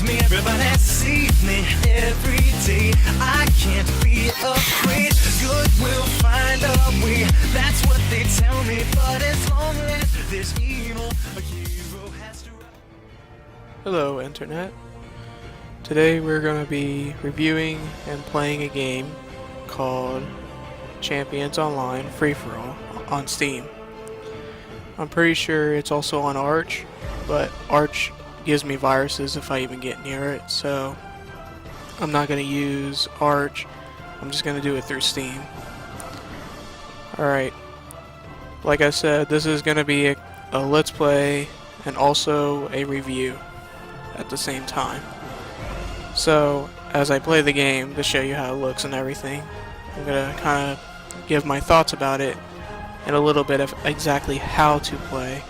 needs me. Everybody sees me every day. I can't be afraid. Good will find a way. That's what they tell me. But as long as there's evil, a hero has to. Hello, Internet. Today we're going to be reviewing and playing a game called Champions Online Free-For-All on Steam. I'm pretty sure it's also on Arch, but Arch gives me viruses if I even get near it, so I'm not going to use Arch. I'm just going to do it through Steam. Alright, like I said, this is going to be a Let's Play and also a review at the same time. So, as I play the game, to show you how it looks and everything, I'm going to kind of give my thoughts about it and a little bit of exactly how to play,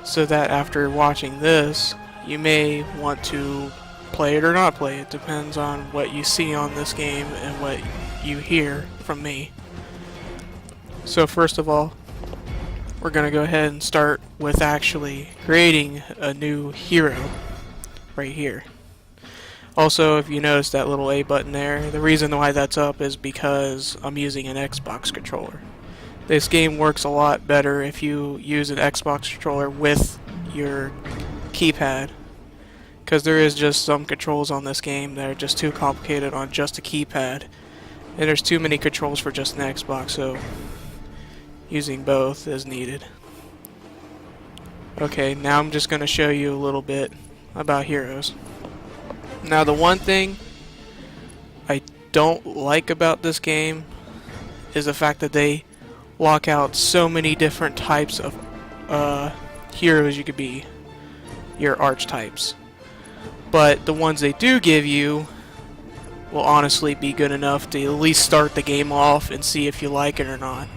so that after watching this, you may want to play it or not play it. Depends on what you see on this game and what you hear from me. So first of all, we're going to go ahead and start with actually creating a new hero right here. Also, if you notice that little A button there, the reason why that's up is because I'm using an Xbox controller. This game works a lot better if you use an Xbox controller with your keypad, because there is just some controls on this game that are just too complicated on just a keypad, and there's too many controls for just an Xbox, so using both is needed. Okay, now I'm just going to show you a little bit about heroes. Now, the one thing I don't like about this game is the fact that they lock out so many different types of heroes you could be, your archetypes. But the ones they do give you will honestly be good enough to at least start the game off and see if you like it or not.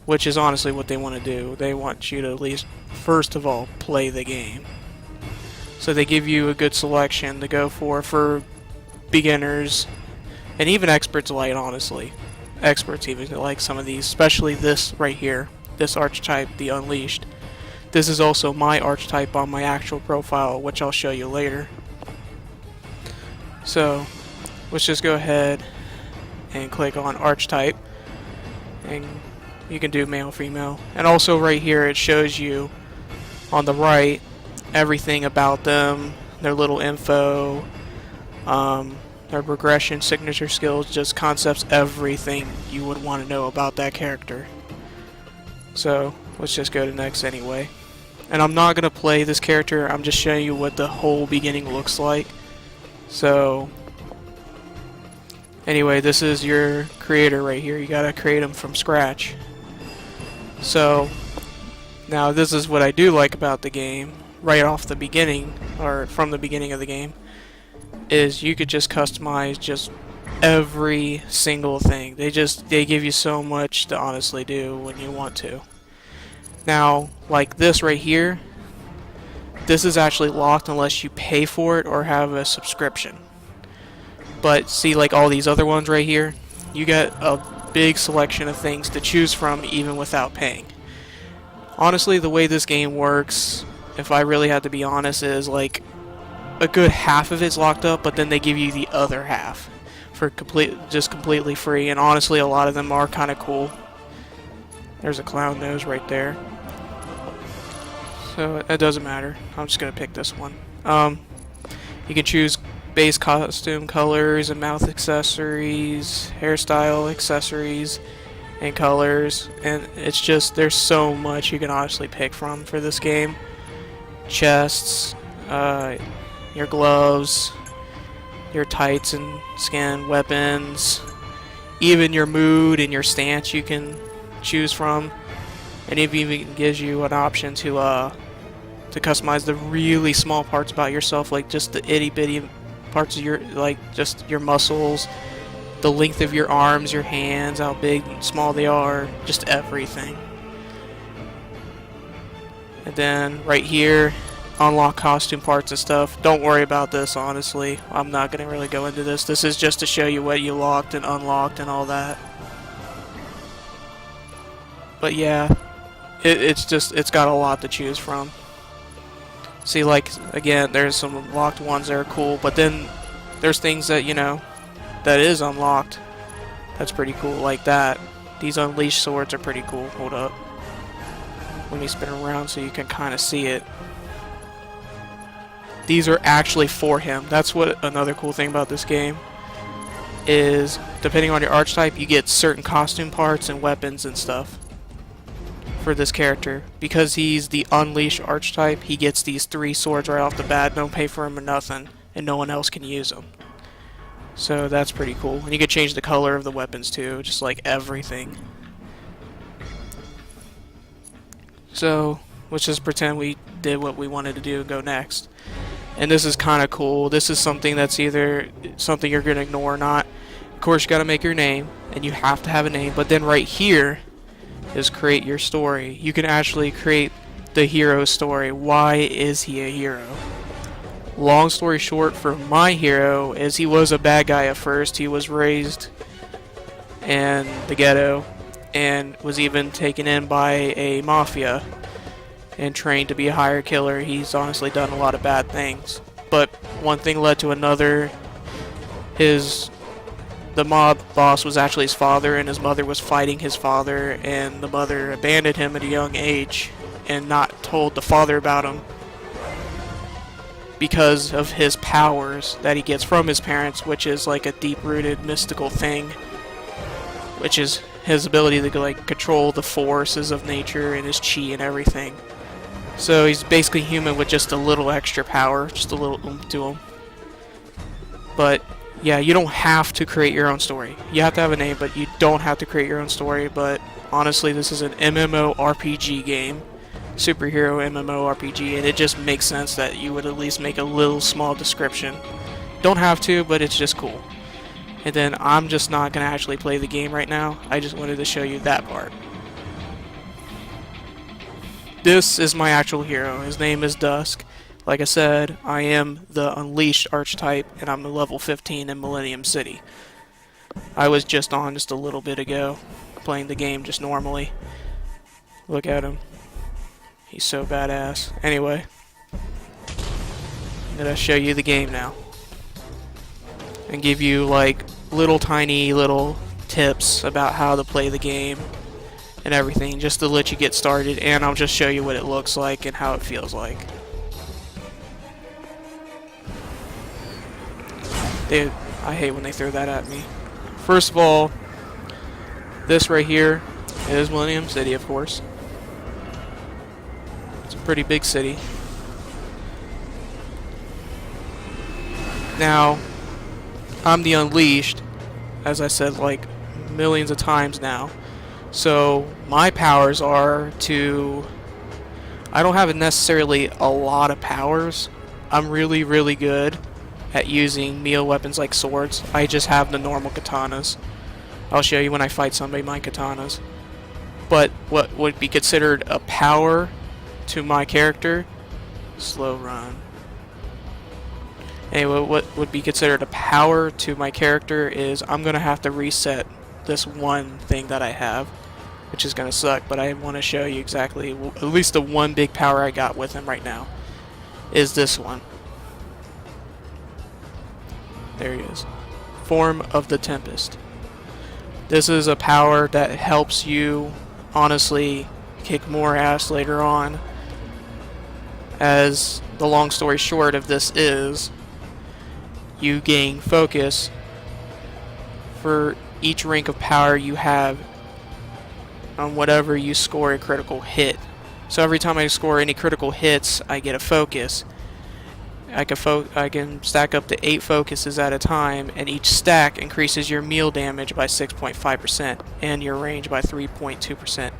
Which is honestly what they want to do. They want you to at least, first of all, play the game. So they give you a good selection to go for beginners, and even experts alike, honestly. Experts even like some of these, especially this right here, this archetype, the Unleashed. This is also my archetype on my actual profile, which I'll show you later. So, let's just go ahead and click on archetype, and you can do male, female. And also right here it shows you on the right everything about them, their little info, their progression, signature skills, just concepts, everything you would want to know about that character. So let's just go to next anyway. And I'm not going to play this character, I'm just showing you what the whole beginning looks like. So anyway, this is your creator right here. You gotta create him from scratch. So now this is what I do like about the game right off the beginning, or from the beginning of the game, is you could just customize just every single thing. They give you so much to honestly do when you want to. Now, like this right here, this is actually locked unless you pay for it or have a subscription. But see, like all these other ones right here, you get a big selection of things to choose from even without paying. Honestly, the way this game works, if I really had to be honest, is like a good half of it's locked up, but then they give you the other half for just completely free. And honestly, a lot of them are kind of cool. There's a clown nose right there, so it doesn't matter. I'm just gonna pick this one. You can choose base costume colors and mouth accessories, hairstyle accessories, and colors, and it's just, there's so much you can honestly pick from for this game. Chests, your gloves, your tights and skin, weapons, even your mood and your stance you can choose from, and it even gives you an option to customize the really small parts about yourself, like just the itty bitty parts of your, like just your muscles, the length of your arms, your hands, how big and small they are, just everything. And then right here, unlock costume parts and stuff. Don't worry about this, honestly. I'm not going to really go into this. This is just to show you what you locked and unlocked and all that. But yeah, it's got a lot to choose from. See, like, again, there's some unlocked ones that are cool, but then there's things that, you know, that is unlocked. That's pretty cool, like that. These unleashed swords are pretty cool. Hold up. Let me spin around so you can kind of see it. These are actually for him. That's what another cool thing about this game is, depending on your archetype, you get certain costume parts and weapons and stuff for this character. Because he's the unleashed archetype, he gets these 3 swords right off the bat. Don't pay for them or nothing, and no one else can use them. So that's pretty cool. And you can change the color of the weapons too, just like everything. So let's just pretend we did what we wanted to do and go next. And this is kind of cool. This is something that's either something you're going to ignore or not. Of course, you got to make your name, and you have to have a name. But then right here is create your story. You can actually create the hero's story. Why is he a hero? Long story short, for my hero, is he was a bad guy at first. He was raised in the ghetto and was even taken in by a mafia and trained to be a hired killer. He's honestly done a lot of bad things. But one thing led to another. The mob boss was actually his father, and his mother was fighting his father, and the mother abandoned him at a young age and not told the father about him because of his powers that he gets from his parents, which is like a deep-rooted mystical thing, which is his ability to like control the forces of nature and his chi and everything. So he's basically human with just a little extra power, just a little oomph to him. But yeah, you don't have to create your own story. You have to have a name, but you don't have to create your own story. But honestly, this is an MMORPG game, superhero MMORPG, and it just makes sense that you would at least make a little small description. Don't have to, but it's just cool. And then I'm just not going to actually play the game right now. I just wanted to show you that part. This is my actual hero. His name is Dusk. Like I said, I am the Unleashed archetype, and I'm level 15 in Millennium City. I was just on just a little bit ago, playing the game just normally. Look at him. He's so badass. Anyway, I'm gonna show you the game now. And give you like little tiny little tips about how to play the game and everything, just to let you get started, and I'll just show you what it looks like and how it feels like. Dude, I hate when they throw that at me. First of all, this right here is Millennium City, of course. It's a pretty big city. Now, I'm the Unleashed, as I said like millions of times now. So my powers are to... I don't have necessarily a lot of powers. I'm really, really good at using melee weapons like swords. I just have the normal katanas. I'll show you when I fight somebody my katanas. But what would be considered a power to my character... Slow run. Anyway, what would be considered a power to my character is I'm going to have to reset this one thing that I have, which is going to suck, but I want to show you exactly, at least the one big power I got with him right now is this one. There he is. Form of the Tempest. This is a power that helps you honestly kick more ass later on. As the long story short of this is, you gain focus for each rank of power you have on whatever you score a critical hit. So every time I score any critical hits, I get a focus. I can stack up to 8 focuses at a time, and each stack increases your meal damage by 6.5% and your range by 3.2%.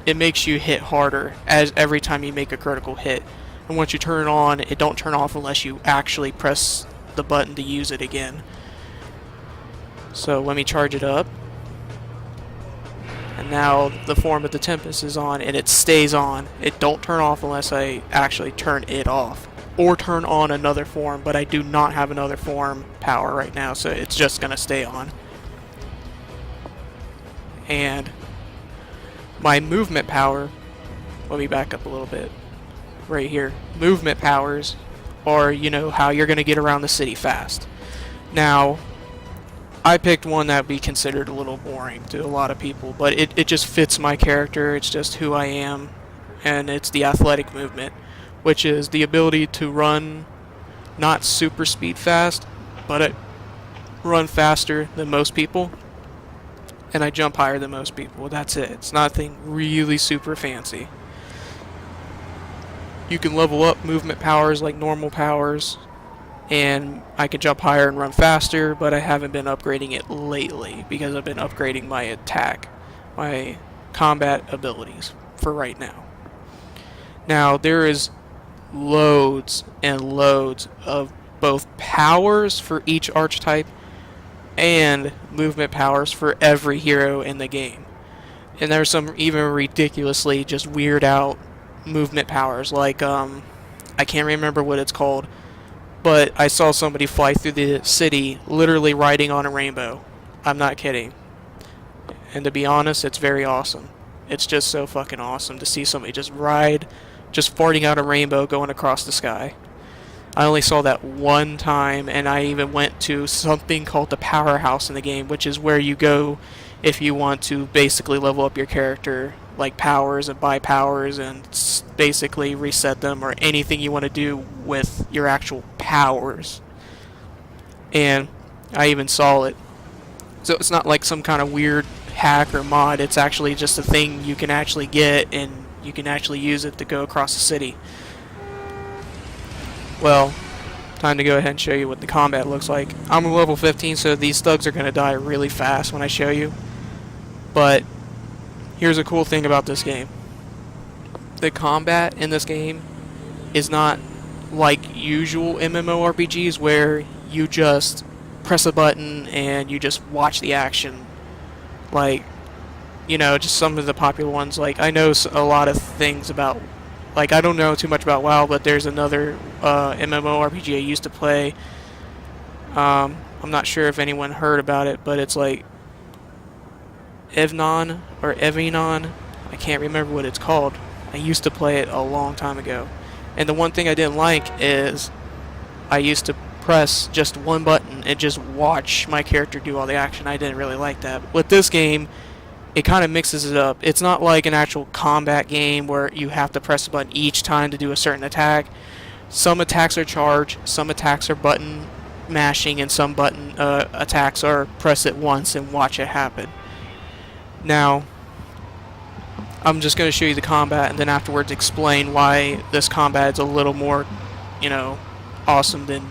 It makes you hit harder as every time you make a critical hit. And once you turn it on, it don't turn off unless you actually press the button to use it again. So let me charge it up. And now the Form of the Tempest is on, and it stays on. It don't turn off unless I actually turn it off. Or turn on another form, but I do not have another form power right now, so it's just going to stay on. And my movement power, let me back up a little bit. right here. Movement powers are, you know, how you're going to get around the city fast. Now, I picked one that would be considered a little boring to a lot of people, but it just fits my character. It's just who I am, and it's the athletic movement, which is the ability to run not super speed fast, but I run faster than most people, and I jump higher than most people. That's it. It's nothing really super fancy. You can level up movement powers like normal powers, and I can jump higher and run faster, but I haven't been upgrading it lately because I've been upgrading my attack, my combat abilities for right now. Now, there is loads and loads of both powers for each archetype and movement powers for every hero in the game. And there's some even ridiculously just weird out movement powers, like I can't remember what it's called, but I saw somebody fly through the city literally riding on a rainbow. I'm not kidding. And to be honest, it's very awesome. It's just so fucking awesome to see somebody just ride, just farting out a rainbow going across the sky. I only saw that one time, and I even went to something called the powerhouse in the game, which is where you go if you want to basically level up your character, like powers and buy powers and basically reset them, or anything you want to do with your actual powers. And I even saw it. So it's not like some kind of weird hack or mod. It's actually just a thing you can actually get, and you can actually use it to go across the city. Well, time to go ahead and show you what the combat looks like. I'm a level 15, so these thugs are going to die really fast when I show you. But here's a cool thing about this game. The combat in this game is not like usual MMORPGs where you just press a button and you just watch the action. Like, you know, just some of the popular ones. Like, I know a lot of things about, like, I don't know too much about WoW, but there's another MMORPG I used to play. I'm not sure if anyone heard about it, but it's like Evnon or Evinon. I can't remember what it's called. I used to play it a long time ago. And the one thing I didn't like is I used to press just one button and just watch my character do all the action. I didn't really like that. With this game, it kind of mixes it up. It's not like an actual combat game where you have to press a button each time to do a certain attack. Some attacks are charge, some attacks are button mashing, and some button attacks are press it once and watch it happen. Now, I'm just going to show you the combat and then afterwards explain why this combat is a little more, you know, awesome than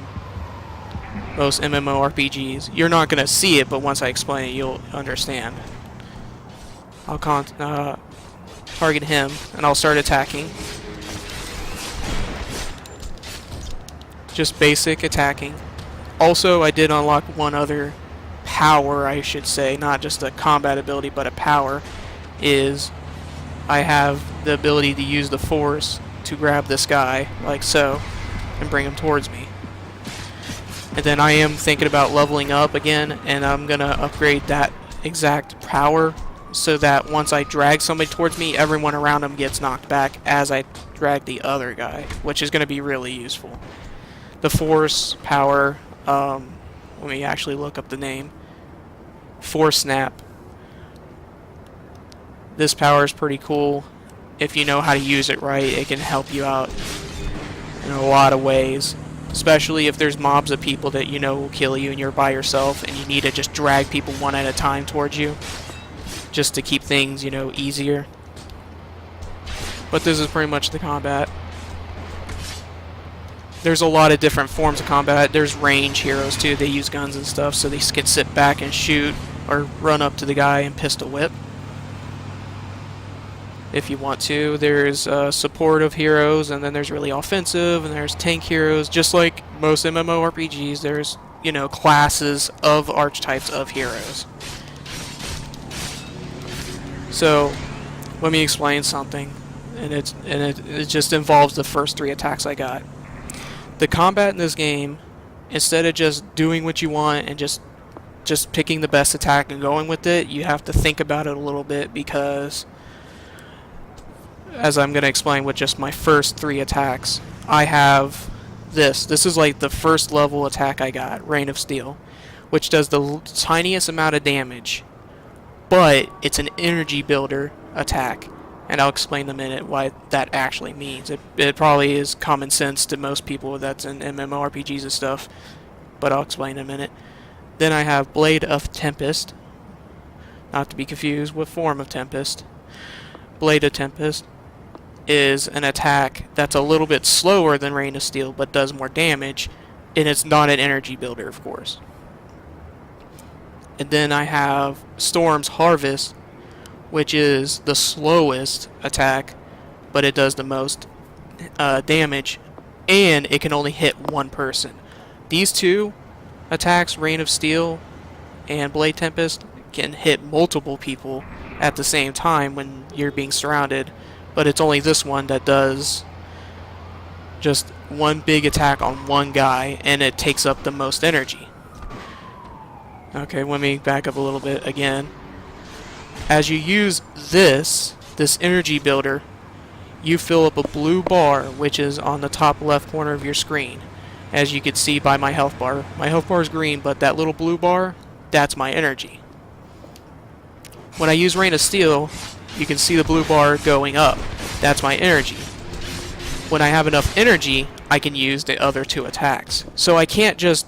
most MMORPGs. You're not going to see it, but once I explain it, you'll understand. I'll target him, and I'll start attacking. Just basic attacking. Also, I did unlock one other power, I should say, not just a combat ability, but a power, is I have the ability to use the force to grab this guy, like so, and bring him towards me. And then I am thinking about leveling up again, and I'm going to upgrade that exact power so that once I drag somebody towards me, everyone around him gets knocked back as I drag the other guy, which is going to be really useful. The force power, let me actually look up the name. Force Snap. This power is pretty cool. If you know how to use it right, it can help you out in a lot of ways. Especially if there's mobs of people that you know will kill you and you're by yourself and you need to just drag people one at a time towards you, just to keep things, you know, easier. But this is pretty much the combat. There's a lot of different forms of combat. There's range heroes too. They use guns and stuff, so they can sit back and shoot or run up to the guy and pistol whip if you want to. There's supportive heroes, and then there's really offensive, and there's tank heroes. Just like most MMORPGs, there's, you know, classes of archetypes of heroes. So let me explain something, and it just involves the first three attacks I got. The combat in this game, instead of just doing what you want and just picking the best attack and going with it, you have to think about it a little bit, because as I'm going to explain with just my first 3 attacks, I have this. This is like the first level attack I got, Rain of Steel, which does the tiniest amount of damage, but it's an energy builder attack. And I'll explain in a minute why that actually means. It probably is common sense to most people that's in MMORPGs and stuff, but I'll explain in a minute. Then I have Blade of Tempest, not to be confused with Form of Tempest. Blade of Tempest is an attack that's a little bit slower than Rain of Steel, but does more damage, and it's not an energy builder, of course. And then I have Storm's Harvest, which is the slowest attack, but it does the most damage, and it can only hit one person. These 2 attacks, Rain of Steel and Blade Tempest, can hit multiple people at the same time when you're being surrounded, but it's only this one that does just one big attack on one guy, and it takes up the most energy. Okay, let me back up a little bit again. As you use this energy builder, you fill up a blue bar, which is on the top left corner of your screen. As you can see by my health bar. My health bar is green, but that little blue bar, that's my energy. When I use Rain of Steel, you can see the blue bar going up. That's my energy. When I have enough energy, I can use the other 2 attacks. So I can't just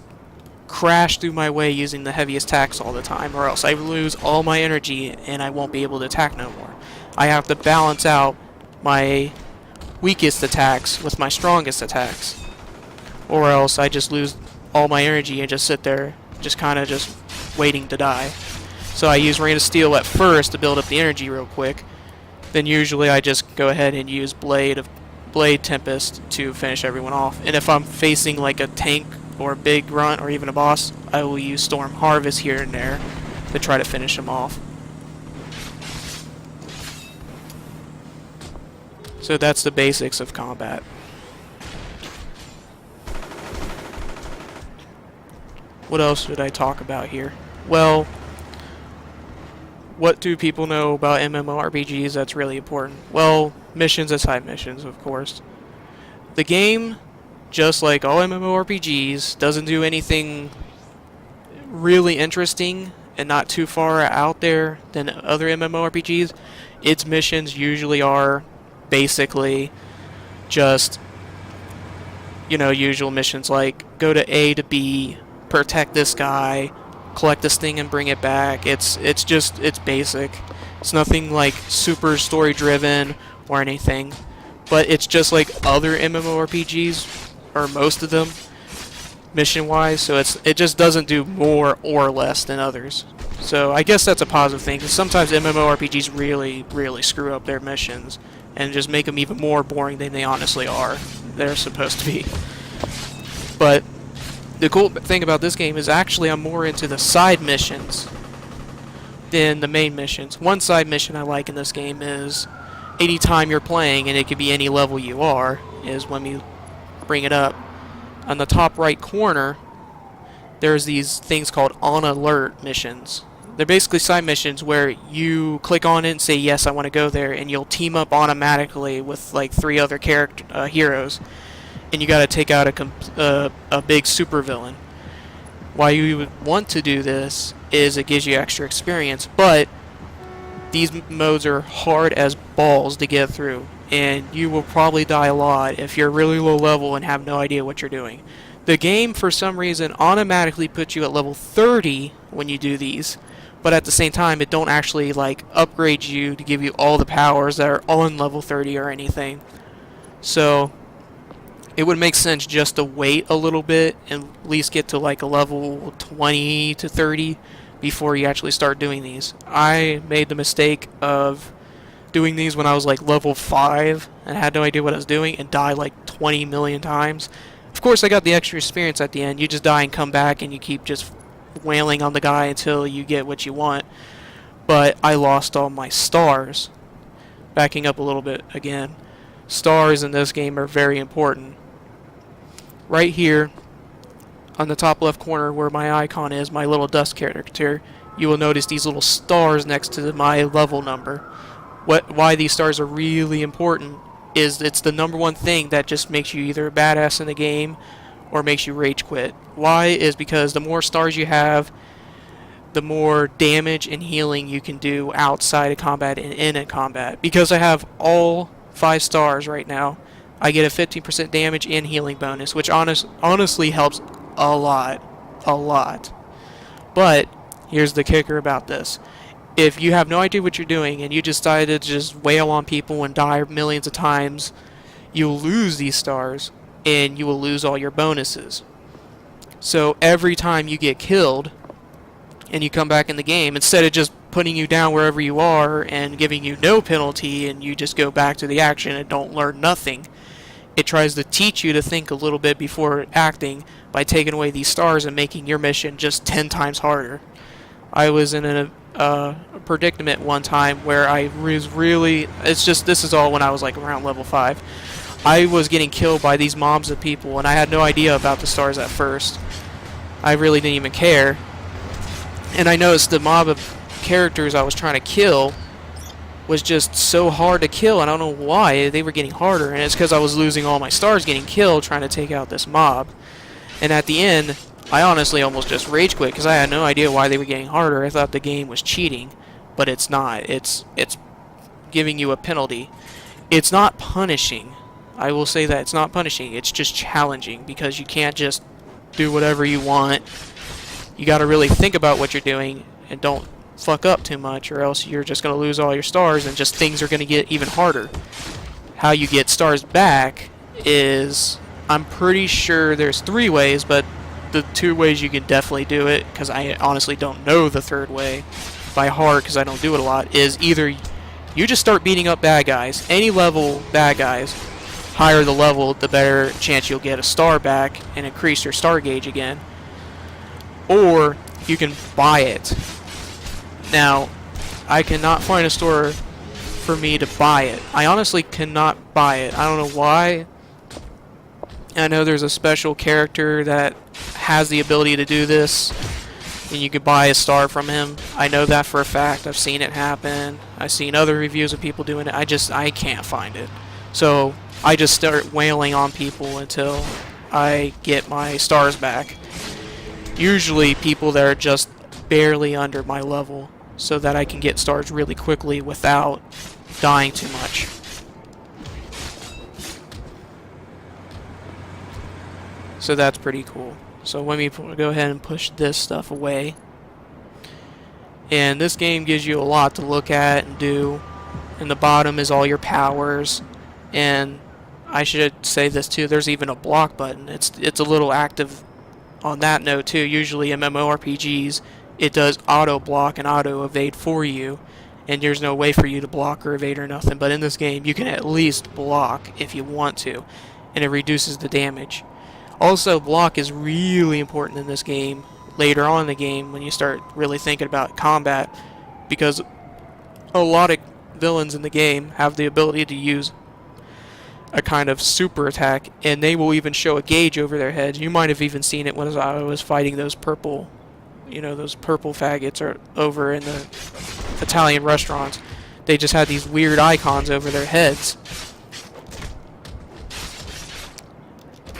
crash through my way using the heaviest attacks all the time, or else I lose all my energy and I won't be able to attack no more. I have to balance out my weakest attacks with my strongest attacks, or else I just lose all my energy and just sit there just kind of just waiting to die. So I use Rain of Steel at first to build up the energy real quick, then usually I just go ahead and use Blade Tempest to finish everyone off. And if I'm facing like a tank or a big grunt or even a boss, I will use Storm Harvest here and there to try to finish them off. So that's the basics of combat. What else should I talk about here? Well, what do people know about MMORPGs that's really important? Well, missions and side missions, of course. The game, just like all MMORPGs, doesn't do anything really interesting and not too far out there than other MMORPGs. Its missions usually are basically just, usual missions like go to A to B, protect this guy, collect this thing and bring it back. It's basic. It's nothing like super story driven or anything, but it's just like other MMORPGs, or most of them, mission wise. So it just doesn't do more or less than others. So I guess that's a positive thing, because sometimes MMORPGs really screw up their missions and just make them even more boring than they honestly are. They're supposed to be. But the cool thing about this game is actually I'm more into the side missions than the main missions. One side mission I like in this game is anytime you're playing, and it could be any level you are, is when we bring it up. On the top right corner, there's these things called on alert missions. They're basically side missions where you click on it and say, yes, I want to go there, and you'll team up automatically with like 3 other heroes, and you got to take out a big supervillain. Why you would want to do this is it gives you extra experience, but these modes are hard as balls to get through, and you will probably die a lot if you're really low level and have no idea what you're doing. The game, for some reason, automatically puts you at level 30 when you do these, but at the same time, it don't actually like upgrade you to give you all the powers that are on level 30 or anything. So it would make sense just to wait a little bit and at least get to like a level 20 to 30 before you actually start doing these. I made the mistake of doing these when I was like level 5 and had no idea what I was doing and died like 20 million times. Of course, I got the extra experience at the end. You just die and come back and you keep just wailing on the guy until you get what you want. But I lost all my stars. Backing up a little bit again. Stars in this game are very important. Right here, on the top left corner where my icon is, my little dust character, you will notice these little stars next to my level number. why these stars are really important is it's the number one thing that just makes you either a badass in the game or makes you rage quit. Why is because the more stars you have, the more damage and healing you can do outside of combat and in a combat. Because I have all 5 stars right now, I get a 15% damage and healing bonus, which honestly helps a lot. A lot. But here's the kicker about this. If you have no idea what you're doing and you decided to just wail on people and die millions of times, you'll lose these stars and you will lose all your bonuses. So every time you get killed and you come back in the game, instead of just putting you down wherever you are and giving you no penalty and you just go back to the action and don't learn nothing, it tries to teach you to think a little bit before acting by taking away these stars and making your mission just 10 times harder. I was in a predicament one time where I was really, this is all when I was like around level 5. I was getting killed by these mobs of people and I had no idea about the stars at first. I really didn't even care. And I noticed the mob of characters I was trying to kill was just so hard to kill. I don't know why. They were getting harder, and it's because I was losing all my stars getting killed trying to take out this mob. And at the end, I honestly almost just rage quit because I had no idea why they were getting harder. I thought the game was cheating, but it's not. It's giving you a penalty. It's not punishing. I will say that it's not punishing. It's just challenging because you can't just do whatever you want. You got to really think about what you're doing and don't fuck up too much, or else you're just going to lose all your stars and just things are going to get even harder. How you get stars back is, I'm pretty sure there's 3 ways, but the 2 ways you can definitely do it, because I honestly don't know the 3rd way by heart because I don't do it a lot, is either you just start beating up bad guys, any level bad guys. Higher the level, the better chance you'll get a star back and increase your star gauge again. Or you can buy it. Now, I cannot find a store for me to buy it. I honestly cannot buy it. I don't know why. I know there's a special character that has the ability to do this, and you could buy a star from him. I know that for a fact. I've seen it happen. I've seen other reviews of people doing it. I can't find it. So I just start wailing on people until I get my stars back. Usually people that are just barely under my level, so that I can get stars really quickly without dying too much. So that's pretty cool. So let me go ahead and push this stuff away. And this game gives you a lot to look at and do. And the bottom is all your powers. And I should say this too, there's even a block button. It's a little active on that note too. Usually MMORPGs, it does auto block and auto evade for you, and there's no way for you to block or evade or nothing. But in this game you can at least block if you want to, and it reduces the damage. Also, block is really important in this game later on in the game when you start really thinking about combat, because a lot of villains in the game have the ability to use a kind of super attack, and they will even show a gauge over their heads. You might have even seen it when I was fighting those purple, those purple faggots are over in the Italian restaurants. They just had these weird icons over their heads.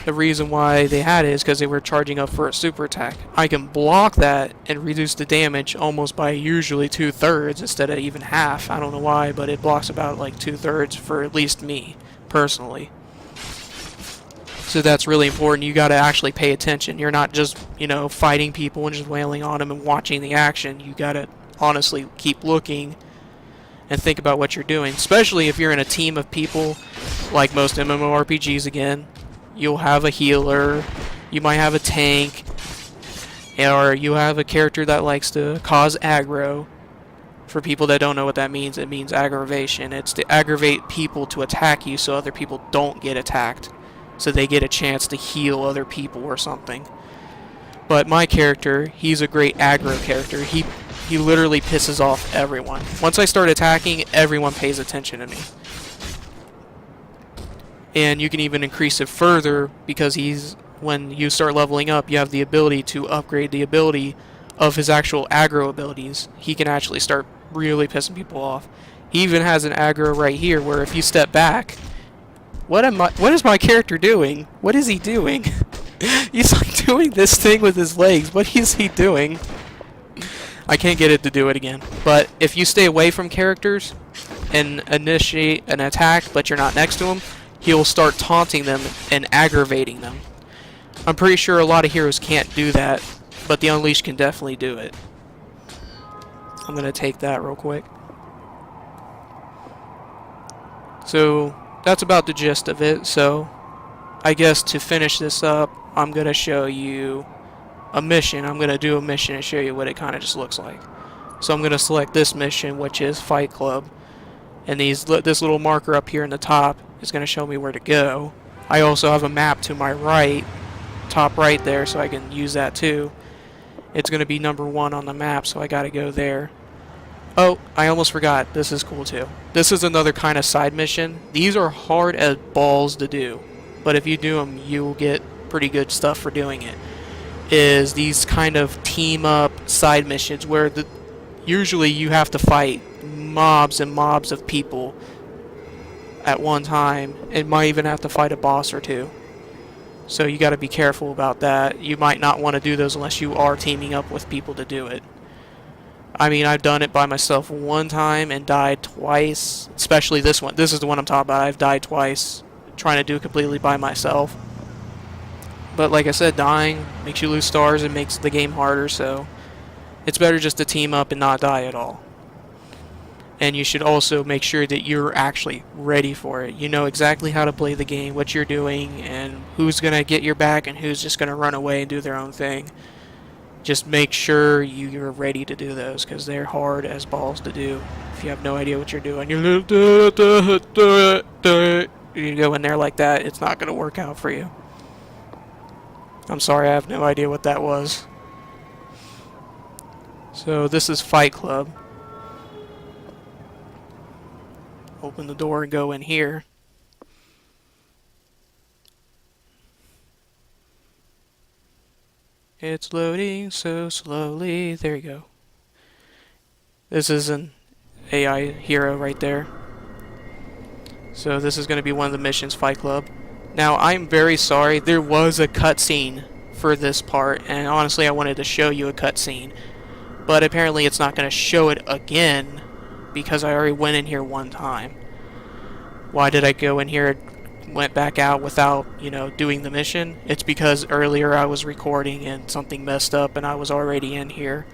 The reason why they had it is because they were charging up for a super attack. I can block that and reduce the damage almost by usually 2/3 instead of even half. I don't know why, but it blocks about like 2/3 for at least me personally. So that's really important. You got to actually pay attention. You're not just, fighting people and just wailing on them and watching the action. You got to honestly keep looking and think about what you're doing, especially if you're in a team of people like most MMORPGs. Again, you'll have a healer, you might have a tank, or you have a character that likes to cause aggro. For people that don't know what that means, it means aggravation. It's to aggravate people to attack you so other people don't get attacked, so they get a chance to heal other people or something. But my character, he's a great aggro character. He literally pisses off everyone. Once I start attacking, everyone pays attention to me. And you can even increase it further, because when you start leveling up, you have the ability to upgrade the ability of his actual aggro abilities. He can actually start really pissing people off. He even has an aggro right here where if you step back, what is my character doing? What is he doing? He's like doing this thing with his legs. What is he doing? I can't get it to do it again. But if you stay away from characters and initiate an attack but you're not next to him, he'll start taunting them and aggravating them. I'm pretty sure a lot of heroes can't do that, but the Unleashed can definitely do it. I'm going to take that real quick. So that's about the gist of it. So I guess to finish this up, I'm going to show you a mission. I'm going to do a mission and show you what it kind of just looks like. So I'm going to select this mission, which is Fight Club. And this little marker up here in the top is going to show me where to go. I also have a map to my right, top right there, so I can use that too. It's going to be number 1 on the map, so I got to go there. Oh, I almost forgot. This is cool too. This is another kind of side mission. These are hard as balls to do, but if you do them, you will get pretty good stuff for doing it. Is these kind of team up side missions where usually you have to fight mobs and mobs of people at one time, and might even have to fight a boss or two. So you got to be careful about that. You might not want to do those unless you are teaming up with people to do it. I mean, I've done it by myself one time and died twice, especially this one. This is the one I'm talking about. I've died twice trying to do it completely by myself. But like I said, dying makes you lose stars and makes the game harder, so it's better just to team up and not die at all. And you should also make sure that you're actually ready for it. You know exactly how to play the game, what you're doing, and who's going to get your back and who's just going to run away and do their own thing. Just make sure you're ready to do those, because they're hard as balls to do. If you have no idea what you're doing, you go in there like that, it's not going to work out for you. I'm sorry, I have no idea what that was. So this is Fight Club. Open the door and go in here. It's loading so slowly. There you go. This is an AI hero right there. So this is going to be one of the missions, Fight Club. Now, I'm very sorry. There was a cutscene for this part, and honestly, I wanted to show you a cutscene. But apparently it's not going to show it again because I already went in here one time. Why did I go in here and went back out without, doing the mission? It's because earlier I was recording and something messed up and I was already in here.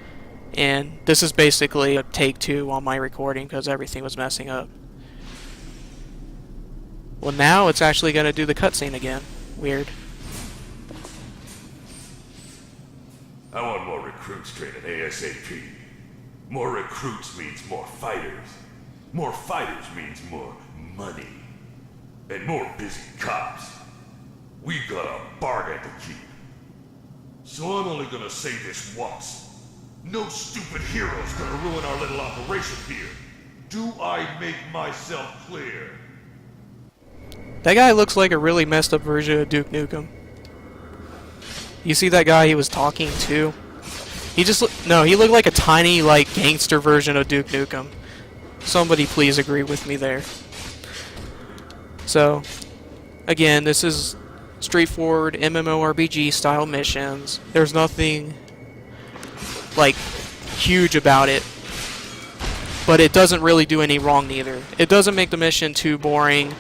And this is basically a take 2 on my recording because everything was messing up. Well, now it's actually going to do the cutscene again. Weird. I want more recruits trained ASAP. More recruits means more fighters. More fighters means more money. And more busy cops. We got a bargain to keep. So I'm only gonna say this once. No stupid hero's gonna ruin our little operation here. Do I make myself clear? That guy looks like a really messed up version of Duke Nukem. You see that guy he was talking to? He looked like a tiny, gangster version of Duke Nukem. Somebody please agree with me there. So, again, this is straightforward MMORPG style missions. There's nothing, huge about it. But it doesn't really do any wrong neither. It doesn't make the mission too boring,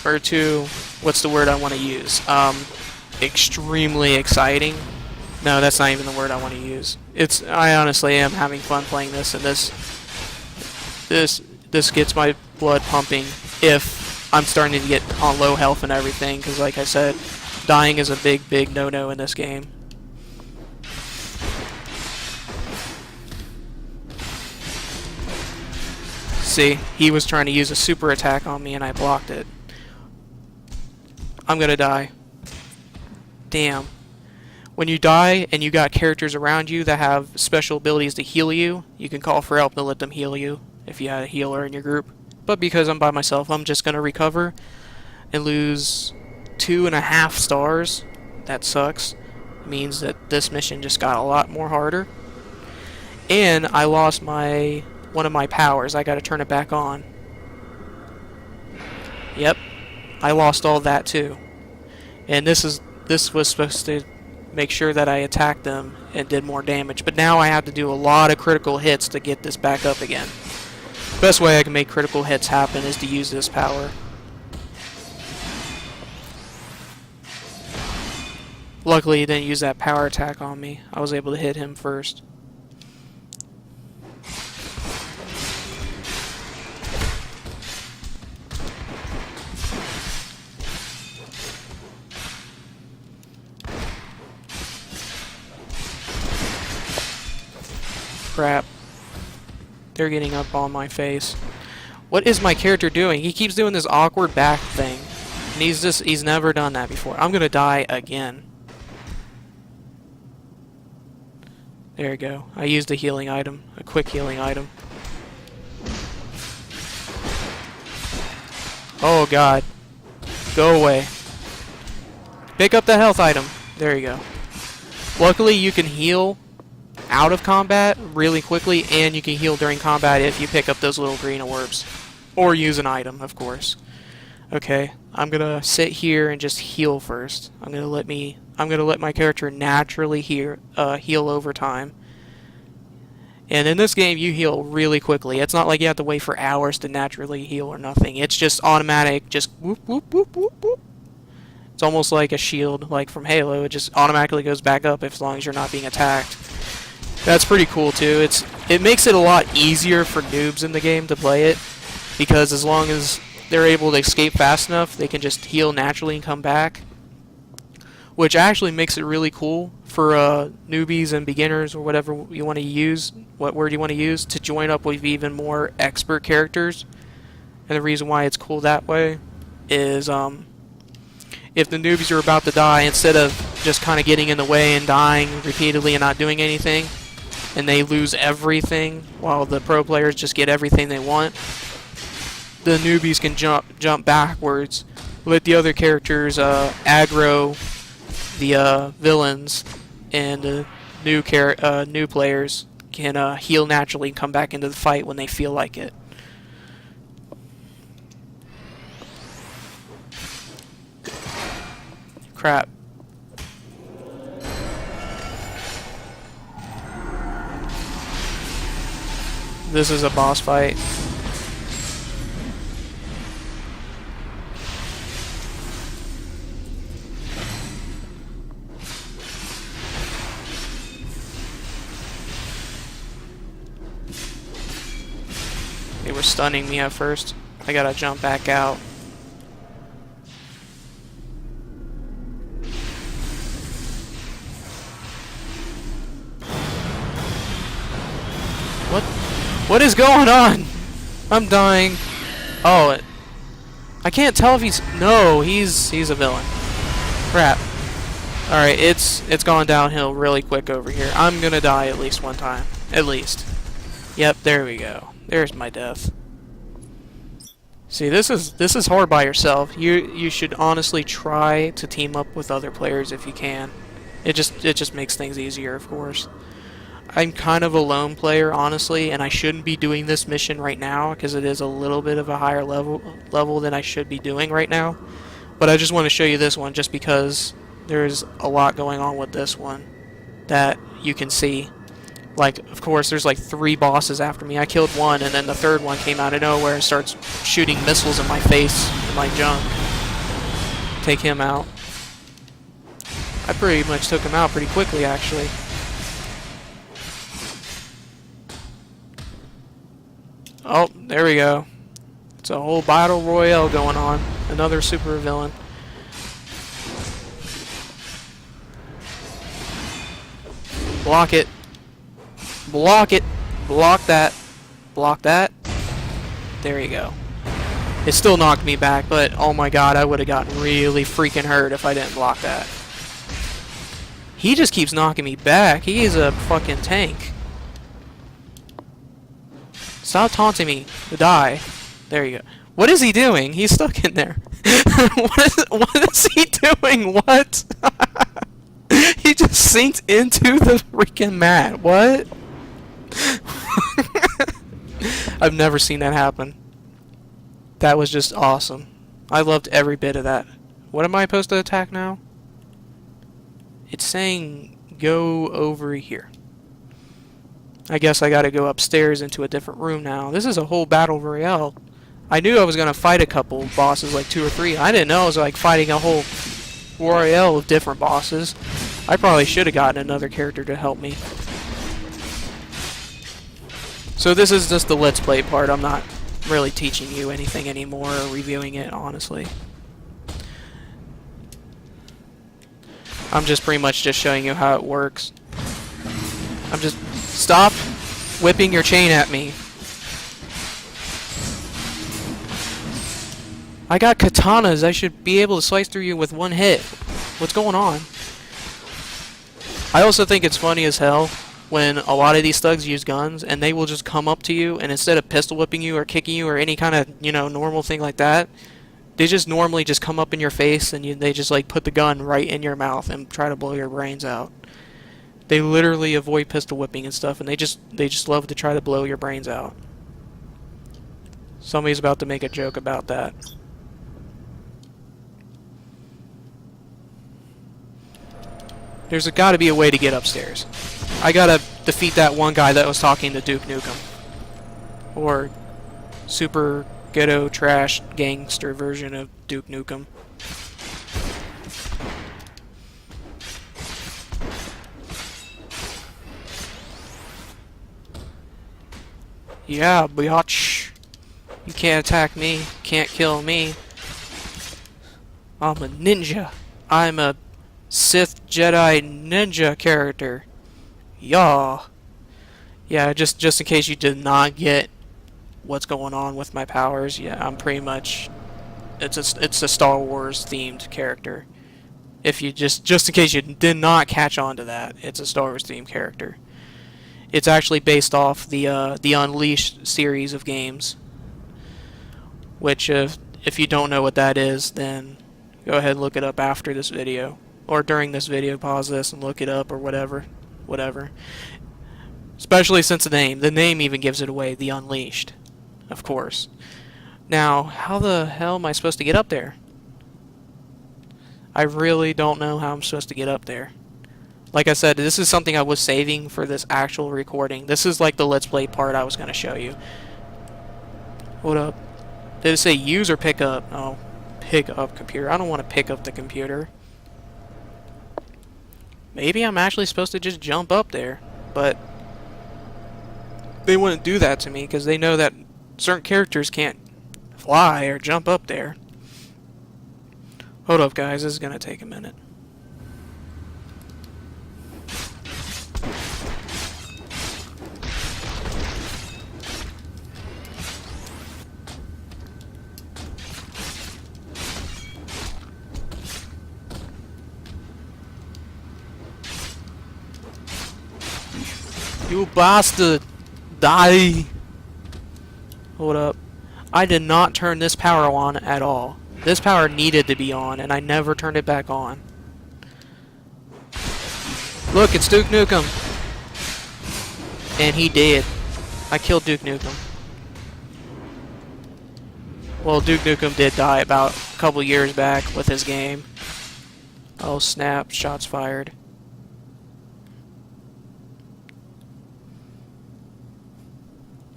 or too, what's the word I want to use? Extremely exciting. No, that's not even the word I want to use. I honestly am having fun playing this, and this gets my blood pumping if I'm starting to get on low health and everything, because like I said, dying is a big no-no in this game. See, he was trying to use a super attack on me and I blocked it. I'm gonna die. Damn. When you die and you got characters around you that have special abilities to heal you, you can call for help to let them heal you if you had a healer in your group. But because I'm by myself, I'm just gonna recover and lose 2.5 stars. That sucks. It means that this mission just got a lot more harder. And I lost my one of my powers. I gotta turn it back on. Yep, I lost all that too. And this was supposed to make sure that I attacked them and did more damage. But now I have to do a lot of critical hits to get this back up again. Best way I can make critical hits happen is to use this power. Luckily he didn't use that power attack on me. I was able to hit him first. Crap. They're getting up on my face. What is my character doing? He keeps doing this awkward back thing. And he's never done that before. I'm gonna die again. There we go. I used a healing item. A quick healing item. Oh god. Go away. Pick up the health item. There you go. Luckily you can heal out of combat really quickly, and you can heal during combat if you pick up those little green orbs. Or use an item, of course. Okay, I'm gonna sit here and just heal first. I'm gonna let my character naturally heal over time. And in this game, you heal really quickly. It's not like you have to wait for hours to naturally heal or nothing. It's just automatic, just whoop, whoop, whoop, whoop, whoop. It's almost like a shield, like from Halo. It just automatically goes back up as long as you're not being attacked. That's pretty cool too. It makes it a lot easier for noobs in the game to play it, because as long as they're able to escape fast enough, they can just heal naturally and come back. Which actually makes it really cool for newbies and beginners, or whatever you want to use, what word you want to use, to join up with even more expert characters. And the reason why it's cool that way is if the newbies are about to die, instead of just kind of getting in the way and dying repeatedly and not doing anything, and they lose everything while the pro players just get everything they want, the newbies can jump backwards, let the other characters aggro the villains, and the new players can heal naturally and come back into the fight when they feel like it. Crap. This is a boss fight. They were stunning me at first. I gotta jump back out. What is going on? I'm dying. Oh, I can't tell if he's... No, he's a villain. Crap. Alright, it's gone downhill really quick over here. I'm gonna die at least one time. At least. Yep, there we go. There's my death. See, this is hard by yourself. You should honestly try to team up with other players if you can. It just makes things easier, of course. I'm kind of a lone player, honestly, and I shouldn't be doing this mission right now because it is a little bit of a higher level than I should be doing right now. But I just want to show you this one just because there's a lot going on with this one that you can see. Like, of course, there's like 3 bosses after me. I killed one, and then the third one came out of nowhere and starts shooting missiles in my face and my junk. Take him out. I pretty much took him out pretty quickly, actually. Oh, there we go. It's a whole battle royale going on. Another super villain. Block it. Block it. Block that. Block that. There you go. It still knocked me back, but oh my god, I would have gotten really freaking hurt if I didn't block that. He just keeps knocking me back. He is a fucking tank. Stop taunting me. Die. There you go. What is he doing? He's stuck in there. What is he doing? What? He just sinks into the freaking mat. What? I've never seen that happen. That was just awesome. I loved every bit of that. What am I supposed to attack now? It's saying go over here. I guess I gotta go upstairs into a different room now. This is a whole battle royale. I knew I was gonna fight a couple bosses, like 2 or 3. I didn't know I was like fighting a whole royale of different bosses. I probably should have gotten another character to help me. So this is just the Let's Play part. I'm not really teaching you anything anymore or reviewing it, honestly. I'm just pretty much just showing you how it works. I'm just... Stop whipping your chain at me. I got katanas. I should be able to slice through you with one hit. What's going on? I also think it's funny as hell when a lot of these thugs use guns and they will just come up to you and instead of pistol whipping you or kicking you or any kind of, you know, normal thing like that, they just normally just come up in your face and they just like put the gun right in your mouth and try to blow your brains out. They literally avoid pistol whipping and stuff, and they just love to try to blow your brains out. Somebody's about to make a joke about that. There's got to be a way to get upstairs. I gotta defeat that one guy that was talking to Duke Nukem. Or super ghetto trash gangster version of Duke Nukem. Yeah, biatch. You can't attack me. Can't kill me. I'm a ninja. I'm a Sith Jedi ninja character. Yeah. Yeah, just in case you did not get what's going on with my powers, yeah, I'm pretty much... It's a Star Wars themed character. If you just in case you did not catch on to that, it's a Star Wars themed character. It's actually based off the Unleashed series of games, which if you don't know what that is, then go ahead and look it up after this video, or during this video, pause this and look it up, or whatever. Especially since the name even gives it away, the Unleashed, of course. Now, how the hell am I supposed to get up there? I really don't know how I'm supposed to get up there. Like I said, this is something I was saving for this actual recording. This is like the Let's Play part I was going to show you. Hold up. Did it say use or pick up? Oh, pick up computer. I don't want to pick up the computer. Maybe I'm actually supposed to just jump up there. But they wouldn't do that to me because they know that certain characters can't fly or jump up there. Hold up, guys. This is going to take a minute. You bastard! Die! Hold up. I did not turn this power on at all. This power needed to be on, and I never turned it back on. Look, it's Duke Nukem! And he did. I killed Duke Nukem. Well, Duke Nukem did die about a couple years back with his game. Oh snap, shots fired.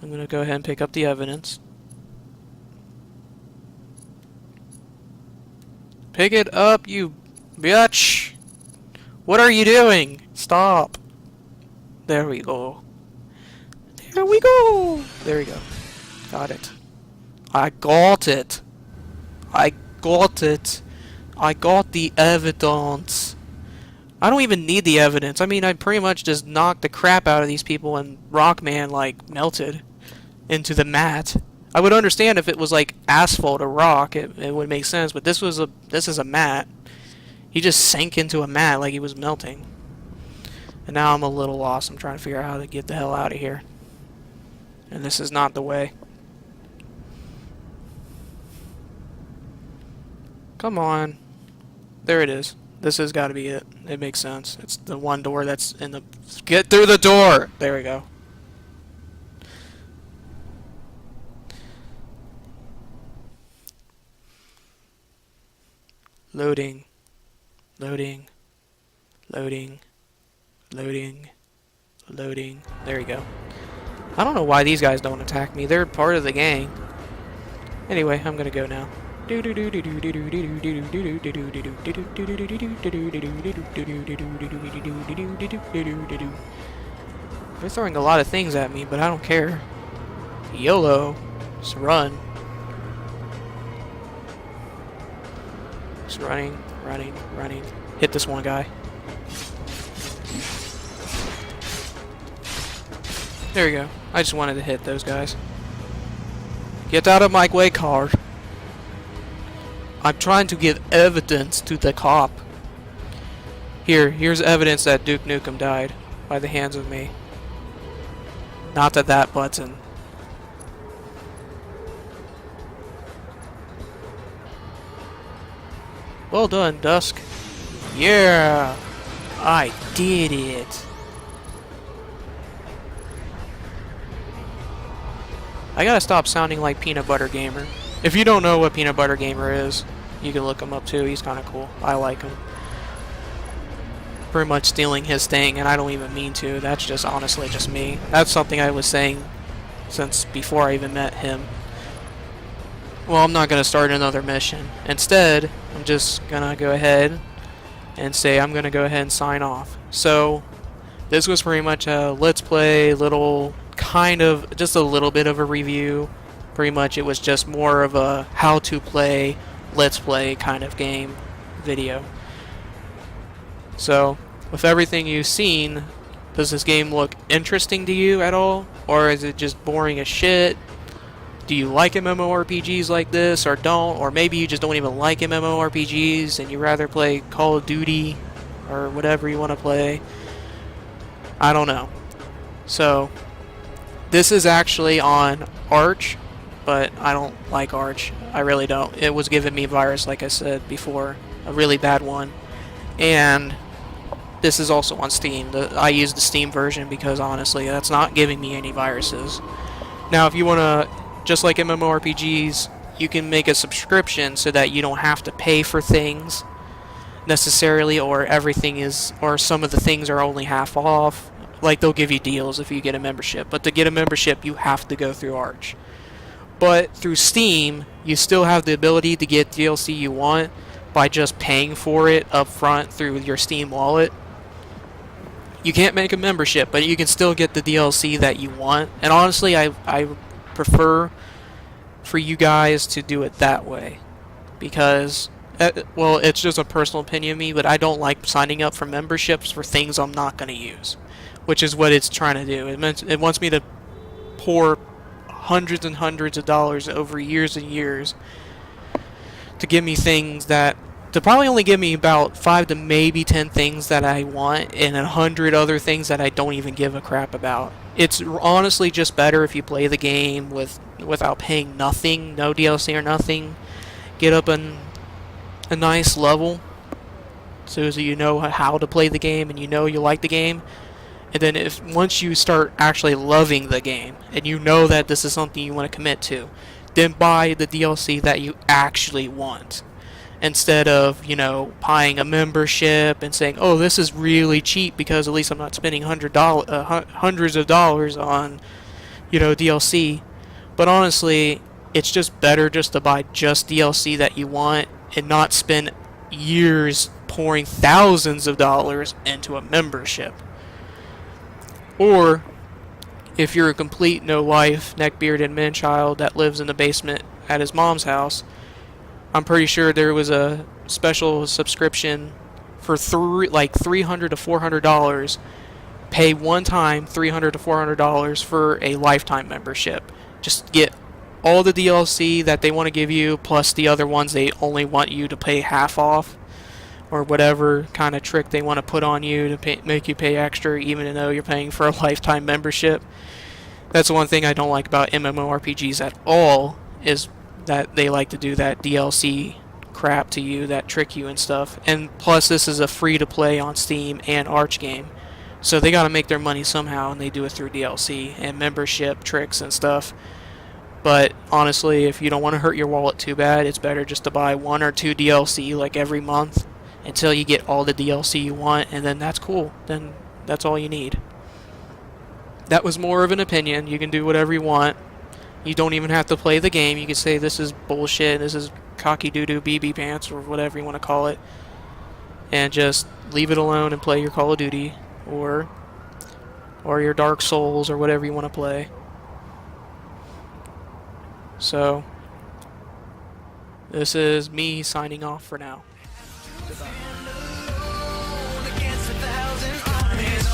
I'm gonna go ahead and pick up the evidence. Pick it up, you bitch! What are you doing? Stop. There we go. There we go! There we go. Got it. I got it. I got it. I got the evidence. I don't even need the evidence. I mean, I pretty much just knocked the crap out of these people and Rockman, like, melted into the mat. I would understand if it was like asphalt or rock, it would make sense, but this is a mat. He just sank into a mat like he was melting. And now I'm a little lost. I'm trying to figure out how to get the hell out of here. And this is not the way. Come on. There it is. This has got to be it. It makes sense. It's the one door that's in the... Get through the door! There we go. Loading. Loading. Loading. Loading. Loading. There you go. I don't know why these guys don't attack me. They're part of the gang. Anyway, I'm gonna go now. They're throwing a lot of things at me, but I don't care. YOLO. Just run. Just running, running, running. Hit this one guy. There we go. I just wanted to hit those guys. Get out of my way, car. I'm trying to give evidence to the cop. Here's evidence that Duke Nukem died by the hands of me. Not that button. Well done, Dusk. Yeah! I did it. I gotta stop sounding like Peanut Butter Gamer. If you don't know what Peanut Butter Gamer is, you can look him up too. He's kinda cool. I like him. Pretty much stealing his thing, and I don't even mean to. That's just honestly just me. That's something I was saying since before I even met him. Well, I'm not gonna start another mission. Instead, I'm just gonna go ahead and say I'm gonna go ahead and sign off. So, this was pretty much a let's play, little kind of just a little bit of a review. Pretty much it was just more of a how to play, let's play kind of game video. So, with everything you've seen, does this game look interesting to you at all? Or is it just boring as shit? Do you like MMORPGs like this or don't? Or maybe you just don't even like MMORPGs and you rather play Call of Duty or whatever you want to play. I don't know. So, this is actually on Arch, but I don't like Arch. I really don't. It was giving me virus, like I said before, a really bad one. And this is also on Steam. I use the Steam version because honestly, that's not giving me any viruses. Now, if you want to, just like MMORPGs, you can make a subscription so that you don't have to pay for things necessarily, or everything is, or some of the things are only half off. Like, they'll give you deals if you get a membership, but to get a membership, you have to go through Arch. But through Steam, you still have the ability to get DLC you want by just paying for it up front through your Steam wallet. You can't make a membership, but you can still get the DLC that you want. And honestly, I prefer for you guys to do it that way. Because, well, it's just a personal opinion of me, but I don't like signing up for memberships for things I'm not going to use. Which is what it's trying to do. It wants me to pour hundreds and hundreds of dollars over years and years to give me things that, to probably only give me about 5 to maybe 10 things that I want and 100 other things that I don't even give a crap about. It's honestly just better if you play the game without paying nothing, no DLC or nothing. Get up in a nice level so that you know how to play the game and you know you like the game. And then once you start actually loving the game and you know that this is something you want to commit to, then buy the DLC that you actually want. Instead of, you know, buying a membership and saying, oh, this is really cheap because at least I'm not spending hundreds of dollars on, you know, DLC. But honestly, it's just better just to buy just DLC that you want and not spend years pouring thousands of dollars into a membership. Or, if you're a complete no-life, neck-bearded man-child that lives in the basement at his mom's house, I'm pretty sure there was a special subscription for $300 to $400. Pay one time $300 to $400 for a lifetime membership. Just get all the DLC that they want to give you, plus the other ones they only want you to pay half off, or whatever kind of trick they want to put on you to make you pay extra even though you're paying for a lifetime membership. That's the one thing I don't like about MMORPGs at all, is that they like to do that DLC crap to you, that trick you and stuff. And plus this is a free to play on Steam and Arch game, so they gotta make their money somehow, and they do it through DLC and membership tricks and stuff. But honestly, if you don't want to hurt your wallet too bad, it's better just to buy 1 or 2 DLC like every month until you get all the DLC you want, and then that's cool. Then that's all you need. That was more of an opinion. You can do whatever you want. You don't even have to play the game. You can say this is bullshit, this is cocky doo-doo BB pants, or whatever you want to call it, and just leave it alone and play your Call of Duty or your Dark Souls or whatever you want to play. So this is me signing off for now. Against 1,000 armies,